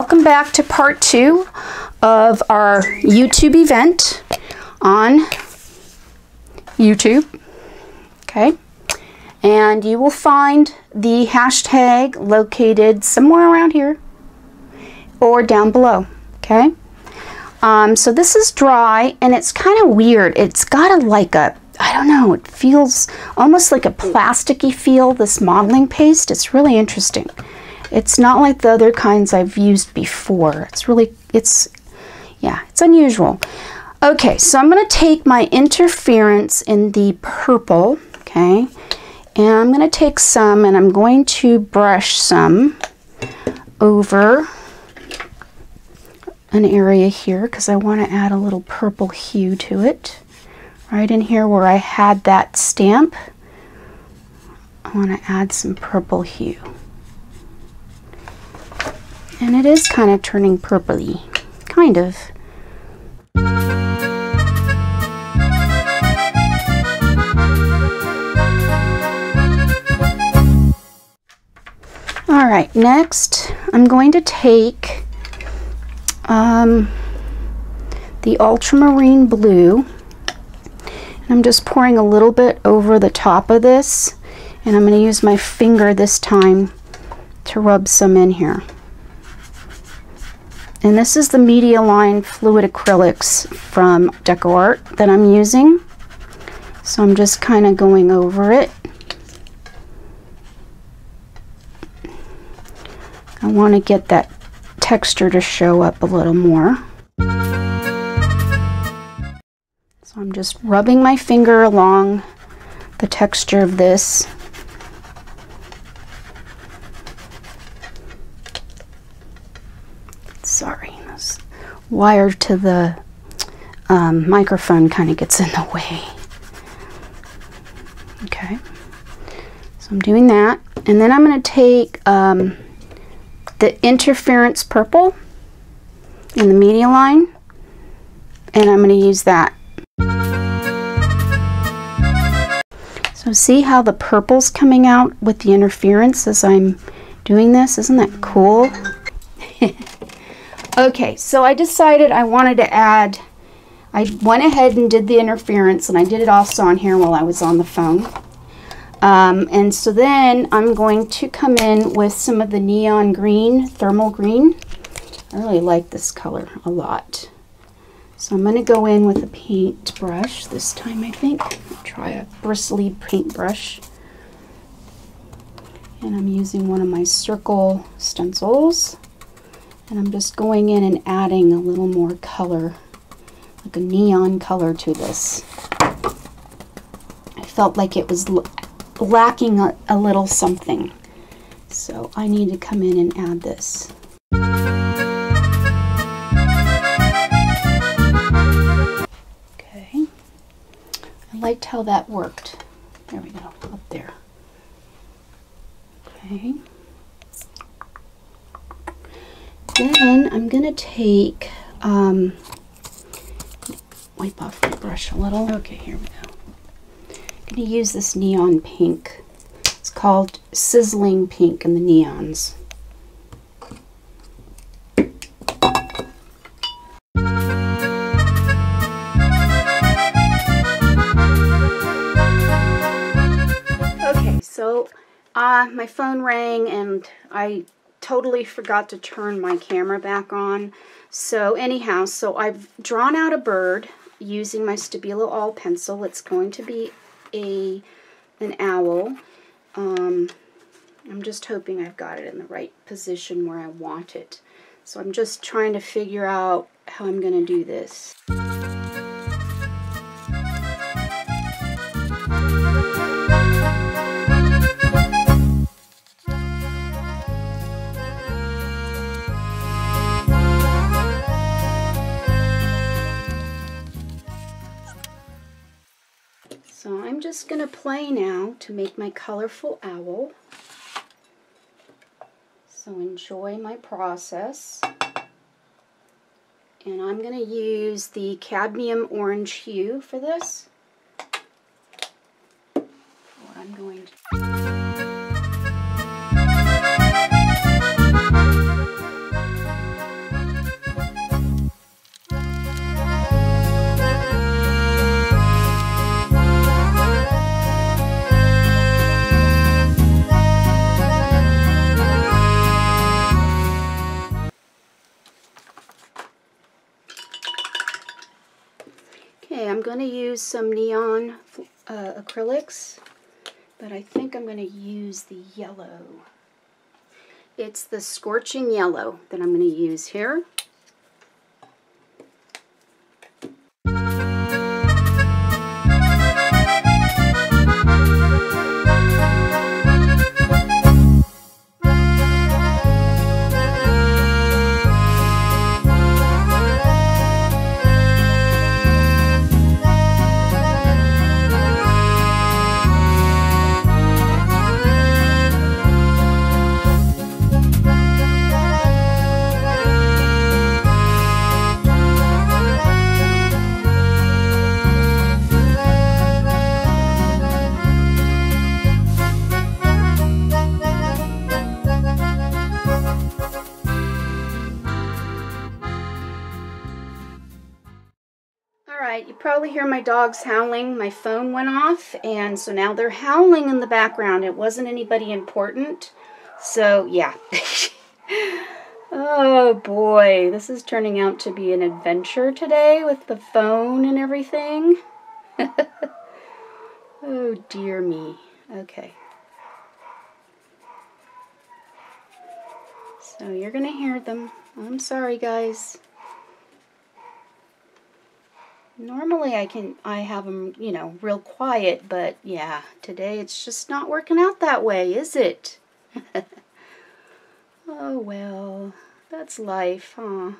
Welcome back to part 2 of our YouTube event on YouTube. Okay, and you will find the hashtag located somewhere around here or down below. Okay, so this is dry and it's kind of weird. It's got I don't know, it feels almost like a plasticky feel, this modeling paste. It's really interesting. It's not like the other kinds I've used before. It's unusual. Okay, so I'm going to take my interference in the purple, okay, and I'm going to take some and I'm going to brush some over an area here because I want to add a little purple hue to it. Right in here where I had that stamp, I want to add some purple hue. And it is kind of turning purpley, kind of. All right, next I'm going to take the ultramarine blue. I'm just pouring a little bit over the top of this, and I'm going to use my finger this time to rub some in here. And this is the Media Line Fluid Acrylics from DecoArt that I'm using. So I'm just kind of going over it. I want to get that texture to show up a little more. So I'm just rubbing my finger along the texture of this. Sorry, this wire to the microphone kind of gets in the way. Okay, so I'm doing that. And then I'm going to take the interference purple in the Media Line, and I'm going to use that. So see how the purple's coming out with the interference as I'm doing this? Isn't that cool? Okay, so I decided I wanted to add, I went ahead and did the interference, and I did it also on here while I was on the phone. And so then I'm going to come in with some of the neon green, thermal green. I really like this color a lot. So I'm going to go in with a paintbrush this time, I think. I'll try a bristly paintbrush. And I'm using one of my circle stencils. And I'm just going in and adding a little more color, like a neon color to this. I felt like it was lacking a little something. So I need to come in and add this. I liked how that worked. There we go, up there. Okay. Then I'm going to take, wipe off my brush a little. Okay, here we go. I'm going to use this neon pink. It's called Sizzling Pink in the Neons. So my phone rang and I totally forgot to turn my camera back on. So anyhow, so I've drawn out a bird using my Stabilo All pencil. It's going to be an owl. I'm just hoping I've got it in the right position where I want it. So I'm just trying to figure out how I'm going to do this. So I'm just going to play now to make my colorful owl. So enjoy my process. And I'm going to use the cadmium orange hue for this. What I'm going to going to use some neon acrylics, but I think I'm going to use the yellow. It's the Scorching Yellow that I'm going to use here. You probably hear my dogs howling. My phone went off, and so now they're howling in the background. It wasn't anybody important, so yeah. Oh boy, this is turning out to be an adventure today with the phone and everything. Oh dear me. Okay. So you're gonna hear them. I'm sorry, guys. Normally I have them, you know, real quiet, but yeah, today it's just not working out that way, is it? Oh well, that's life, huh?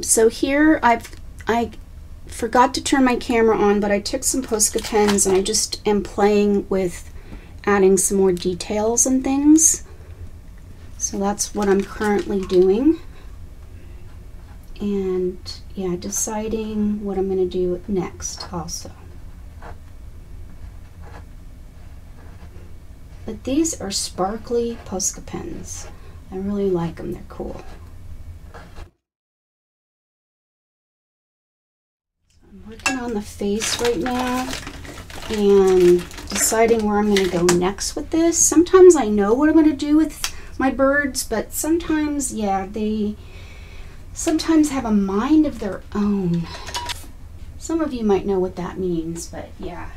So here I forgot to turn my camera on, but I took some Posca pens and I just am playing with adding some more details and things. So that's what I'm currently doing. And yeah, deciding what I'm going to do next also. But these are sparkly Posca pens. I really like them, they're cool. I'm working on the face right now and deciding where I'm going to go next with this. Sometimes I know what I'm going to do with my birds, but sometimes, yeah, they sometimes have a mind of their own. Some of you might know what that means, but yeah.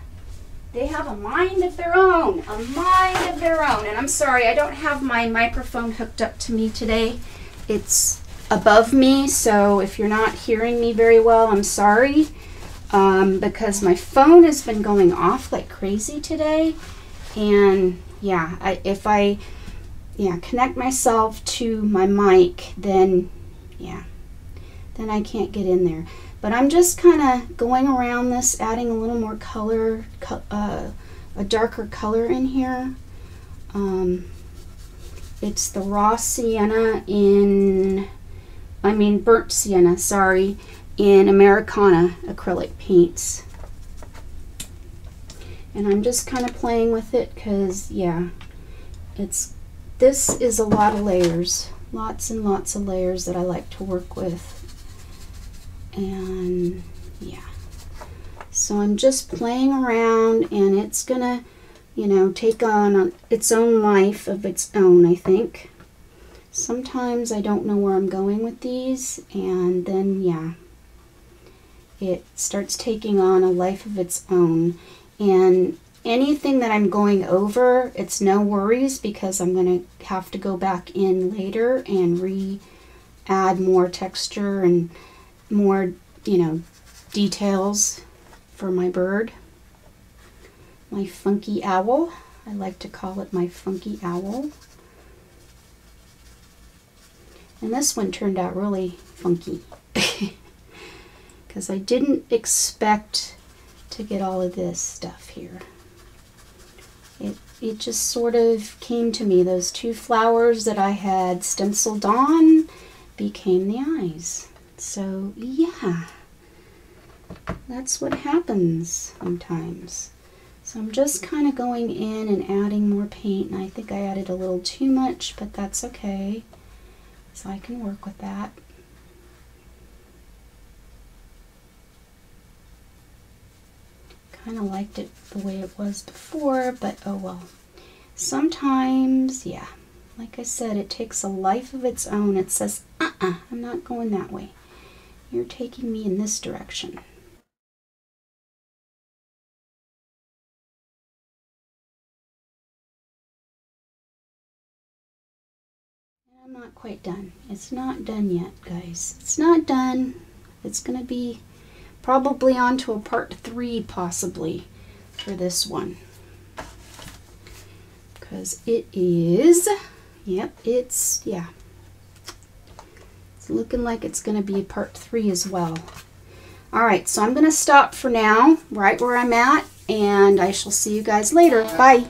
They have a mind of their own, a mind of their own. And I'm sorry, I don't have my microphone hooked up to me today. It's above me, so if you're not hearing me very well, I'm sorry. Because my phone has been going off like crazy today. And yeah, if I connect myself to my mic, then yeah, then I can't get in there. But I'm just kind of going around this, adding a little more color, a darker color in here. It's the raw sienna burnt sienna, sorry, in Americana acrylic paints. And I'm just kind of playing with it because, yeah, this is a lot of layers. Lots and lots of layers that I like to work with. And, yeah. So I'm just playing around, and it's gonna, you know, take on its own life of its own, I think. Sometimes I don't know where I'm going with these, and then, yeah, it starts taking on a life of its own. And anything that I'm going over, it's no worries, because I'm going to have to go back in later and add more texture and more, you know, details for my bird. My funky owl. I like to call it my funky owl. And this one turned out really funky because I didn't expect to get all of this stuff here. It just sort of came to me. Those two flowers that I had stenciled on became the eyes. So yeah, that's what happens sometimes. So I'm just kind of going in and adding more paint, and I think I added a little too much, but that's okay. So I can work with that. Kind of liked it the way it was before, but oh well. Sometimes, yeah, like I said, it takes a life of its own. It says, I'm not going that way. You're taking me in this direction. I'm not quite done. It's not done yet, guys. It's not done. It's going to be probably on to a part 3 possibly for this one. Because it is, yep, it's looking like it's going to be a part 3 as well. Alright, so I'm going to stop for now, right where I'm at, and I shall see you guys later. Bye!